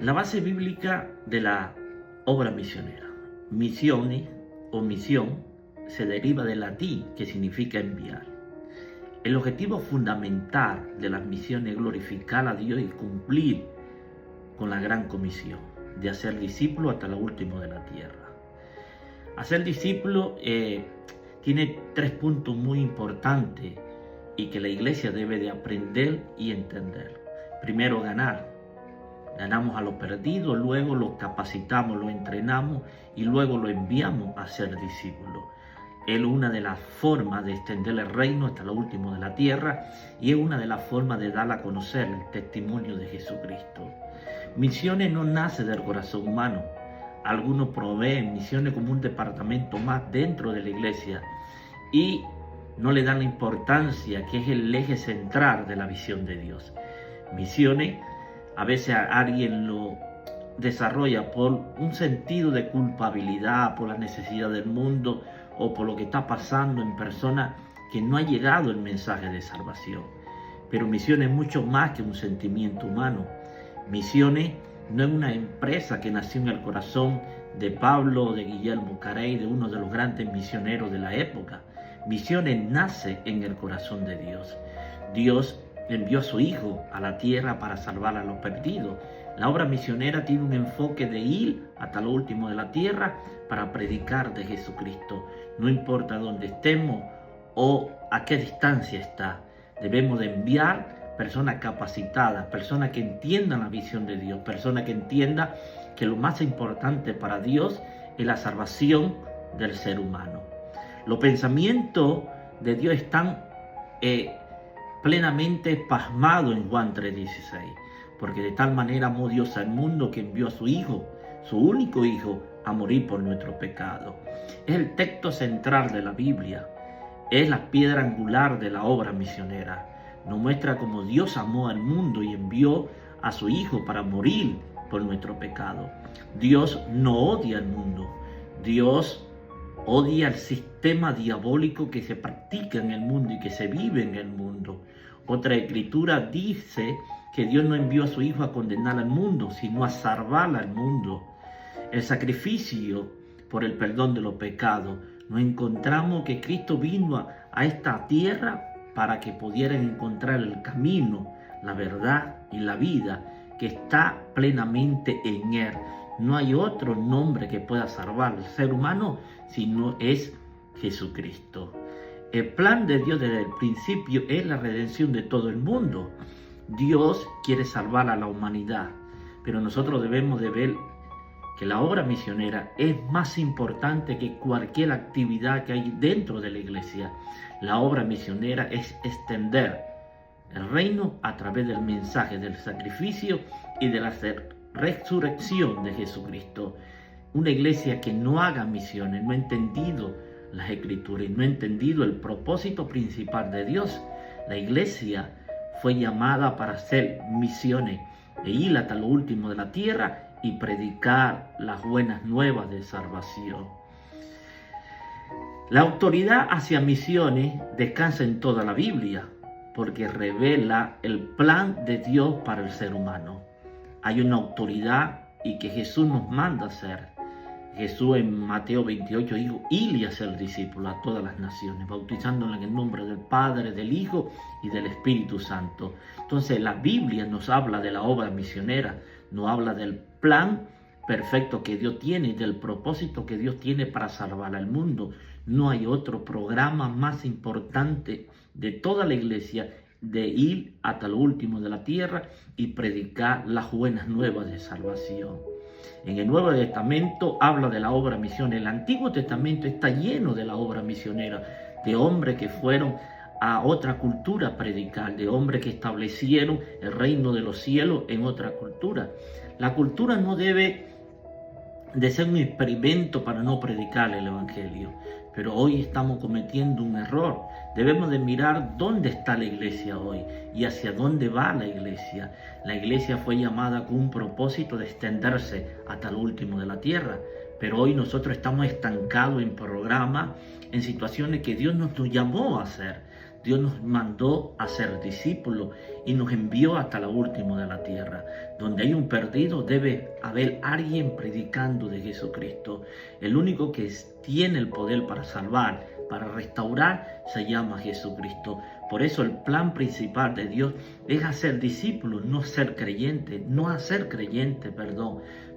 La base bíblica de la obra misionera. Misiones o misión se deriva del latín, que significa enviar. El objetivo fundamental de las misiones es glorificar a Dios y cumplir con la gran comisión de hacer discípulos hasta lo último de la tierra. Hacer discípulos tiene 3 puntos muy importantes y que la iglesia debe de aprender y entender. Primero, ganamos a los perdidos, luego los capacitamos, los entrenamos y luego los enviamos a ser discípulos. Es una de las formas de extender el reino hasta lo último de la tierra y es una de las formas de dar a conocer el testimonio de Jesucristo. Misiones no nace del corazón humano. Algunos proveen misiones como un departamento más dentro de la iglesia y no le dan la importancia que es el eje central de la visión de Dios. Misiones a veces alguien lo desarrolla por un sentido de culpabilidad, por la necesidad del mundo o por lo que está pasando en personas que no ha llegado el mensaje de salvación. Pero misiones es mucho más que un sentimiento humano. Misiones no es una empresa que nació en el corazón de Pablo, de Guillermo Carey, de uno de los grandes misioneros de la época. Misiones nace en el corazón de Dios. Dios envió a su Hijo a la tierra para salvar a los perdidos. La obra misionera tiene un enfoque de ir hasta lo último de la tierra para predicar de Jesucristo. No importa dónde estemos o a qué distancia está. Debemos de enviar personas capacitadas, personas que entiendan la visión de Dios, personas que entiendan que lo más importante para Dios es la salvación del ser humano. Los pensamientos de Dios están plenamente pasmados en Juan 3:16, porque de tal manera amó Dios al mundo que envió a su Hijo, su único Hijo, a morir por nuestro pecado. Es el texto central de la Biblia, es la piedra angular de la obra misionera. Nos muestra cómo Dios amó al mundo y envió a su Hijo para morir por nuestro pecado. Dios no odia al mundo, Dios odia el sistema diabólico que se practica en el mundo y que se vive en el mundo. Otra escritura dice que Dios no envió a su Hijo a condenar al mundo, sino a salvar al mundo. El sacrificio por el perdón de los pecados. Nos encontramos que Cristo vino a esta tierra para que pudieran encontrar el camino, la verdad y la vida que está plenamente en Él. No hay otro nombre que pueda salvar al ser humano sino es Jesucristo. El plan de Dios desde el principio es la redención de todo el mundo. Dios quiere salvar a la humanidad, pero nosotros debemos de ver que la obra misionera es más importante que cualquier actividad que hay dentro de la iglesia. La obra misionera es extender el reino a través del mensaje del sacrificio y de la resurrección de Jesucristo. Una iglesia que no haga misiones, no ha entendido las escrituras y no ha entendido el propósito principal de Dios. La iglesia fue llamada para hacer misiones e ir hasta lo último de la tierra y predicar las buenas nuevas de salvación. La autoridad hacia misiones descansa en toda la Biblia, porque revela el plan de Dios para el ser humano. Hay una autoridad y que Jesús nos manda a hacer. Jesús en Mateo 28 dijo, ir y hacer discípulos a todas las naciones, bautizándolos en el nombre del Padre, del Hijo y del Espíritu Santo. Entonces la Biblia nos habla de la obra misionera, nos habla del plan perfecto que Dios tiene y del propósito que Dios tiene para salvar al mundo. No hay otro programa más importante de toda la iglesia de ir hasta lo último de la tierra y predicar las buenas nuevas de salvación. En el Nuevo Testamento habla de la obra misionera. El Antiguo Testamento está lleno de la obra misionera, de hombres que fueron a otra cultura a predicar, de hombres que establecieron el reino de los cielos en otra cultura. La cultura no debe de ser un experimento para no predicar el Evangelio, pero hoy estamos cometiendo un error. Debemos de mirar dónde está la iglesia hoy y hacia dónde va la iglesia. La iglesia fue llamada con un propósito de extenderse hasta lo último de la tierra, pero hoy nosotros estamos estancados en programas, en situaciones que Dios nos llamó a hacer. Dios nos mandó a ser discípulos y nos envió hasta lo último de la tierra. Donde hay un perdido debe haber alguien predicando de Jesucristo. El único que tiene el poder para salvar, para restaurar, se llama Jesucristo. Por eso el plan principal de Dios es hacer discípulos, no ser creyente,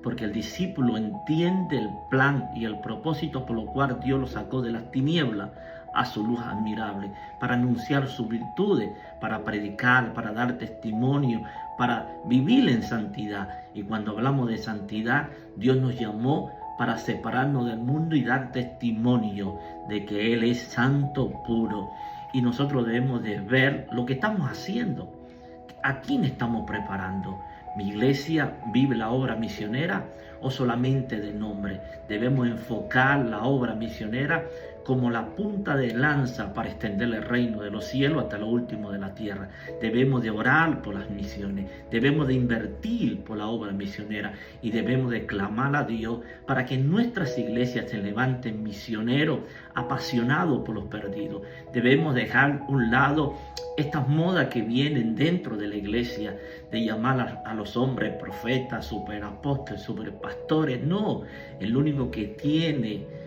porque el discípulo entiende el plan y el propósito por lo cual Dios lo sacó de las tinieblas a su luz admirable, para anunciar sus virtudes, para predicar, para dar testimonio, para vivir en santidad. Y cuando hablamos de santidad, Dios nos llamó para separarnos del mundo y dar testimonio de que Él es santo, puro. Y nosotros debemos de ver lo que estamos haciendo. ¿A quién estamos preparando? ¿Mi iglesia vive la obra misionera o solamente de nombre? Debemos enfocar la obra misionera como la punta de lanza para extender el reino de los cielos hasta lo último de la tierra. Debemos de orar por las misiones, debemos de invertir por la obra misionera y debemos de clamar a Dios para que nuestras iglesias se levanten misioneros apasionados por los perdidos. Debemos dejar a un lado estas modas que vienen dentro de la iglesia de llamar a los hombres profetas, superapóstoles, superpastores. No, el único que tiene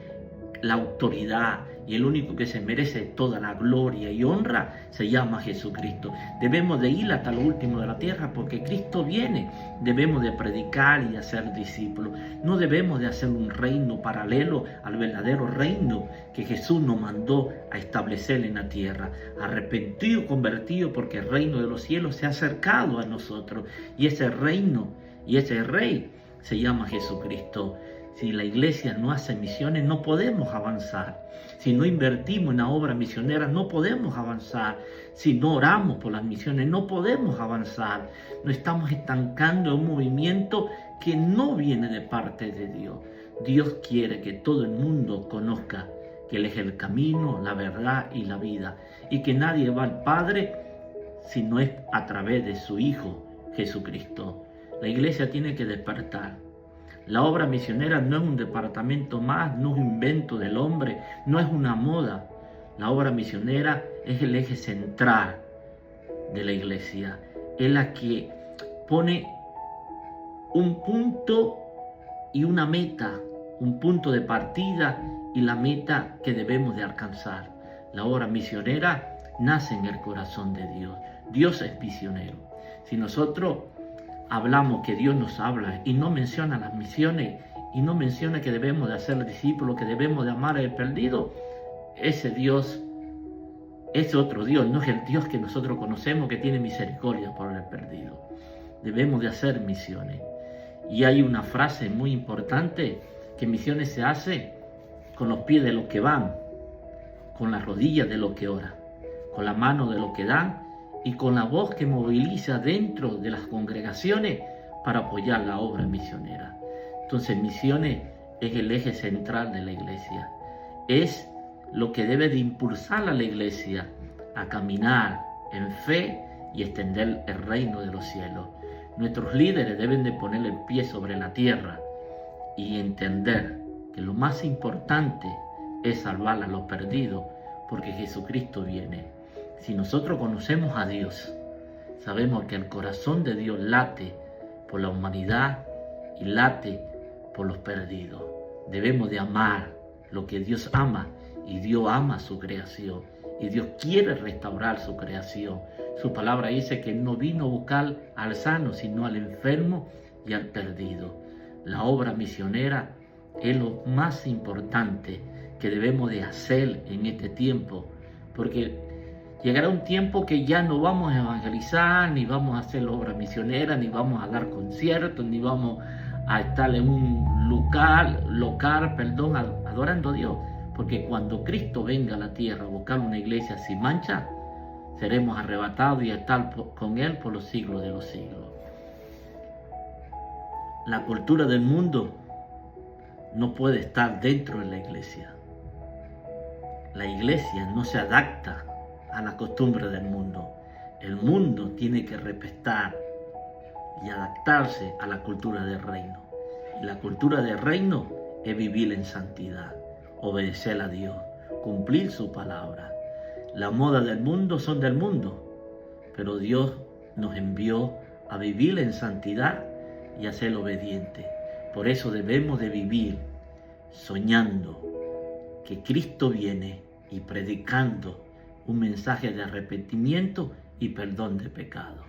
la autoridad y el único que se merece toda la gloria y honra se llama Jesucristo. Debemos de ir hasta lo último de la tierra porque Cristo viene. Debemos de predicar y hacer discípulos. No debemos de hacer un reino paralelo al verdadero reino que Jesús nos mandó a establecer en la tierra. Arrepentido, convertido, porque el reino de los cielos se ha acercado a nosotros. Y ese reino y ese rey se llama Jesucristo. Si la iglesia no hace misiones, no podemos avanzar. Si no invertimos en la obra misionera, no podemos avanzar. Si no oramos por las misiones, no podemos avanzar. Nos estamos estancando en un movimiento que no viene de parte de Dios. Dios quiere que todo el mundo conozca que Él es el camino, la verdad y la vida. Y que nadie va al Padre si no es a través de su Hijo, Jesucristo. La iglesia tiene que despertar. La obra misionera no es un departamento más, no es un invento del hombre, no es una moda. La obra misionera es el eje central de la iglesia. Es la que pone un punto y una meta, un punto de partida y la meta que debemos de alcanzar. La obra misionera nace en el corazón de Dios. Dios es misionero. Si nosotros hablamos que Dios nos habla y no menciona las misiones y no menciona que debemos de hacer discípulos, que debemos de amar al perdido, ese Dios es otro Dios, no es el Dios que nosotros conocemos que tiene misericordia por el perdido. Debemos de hacer misiones. Y hay una frase muy importante, que misiones se hace con los pies de los que van, con las rodillas de los que oran, con la mano de los que dan y con la voz que moviliza dentro de las congregaciones para apoyar la obra misionera. Entonces, misiones es el eje central de la iglesia. Es lo que debe de impulsar a la iglesia a caminar en fe y extender el reino de los cielos. Nuestros líderes deben de poner el pie sobre la tierra y entender que lo más importante es salvar a los perdidos, porque Jesucristo viene. Si nosotros conocemos a Dios, sabemos que el corazón de Dios late por la humanidad y late por los perdidos. Debemos de amar lo que Dios ama, y Dios ama su creación y Dios quiere restaurar su creación. Su palabra dice que no vino a buscar al sano, sino al enfermo y al perdido. La obra misionera es lo más importante que debemos de hacer en este tiempo, porque llegará un tiempo que ya no vamos a evangelizar, ni vamos a hacer obra misionera, ni vamos a dar conciertos, ni vamos a estar en un local, adorando a Dios. Porque cuando Cristo venga a la tierra a buscar una iglesia sin mancha, seremos arrebatados y a estar con Él por los siglos de los siglos. La cultura del mundo no puede estar dentro de la iglesia. La iglesia no se adapta a la costumbre del mundo. El mundo tiene que respetar y adaptarse a la cultura del reino. Y la cultura del reino es vivir en santidad, obedecer a Dios, cumplir su palabra. La moda del mundo son del mundo, pero Dios nos envió a vivir en santidad y a ser obedientes. Por eso debemos de vivir soñando que Cristo viene y predicando un mensaje de arrepentimiento y perdón de pecado.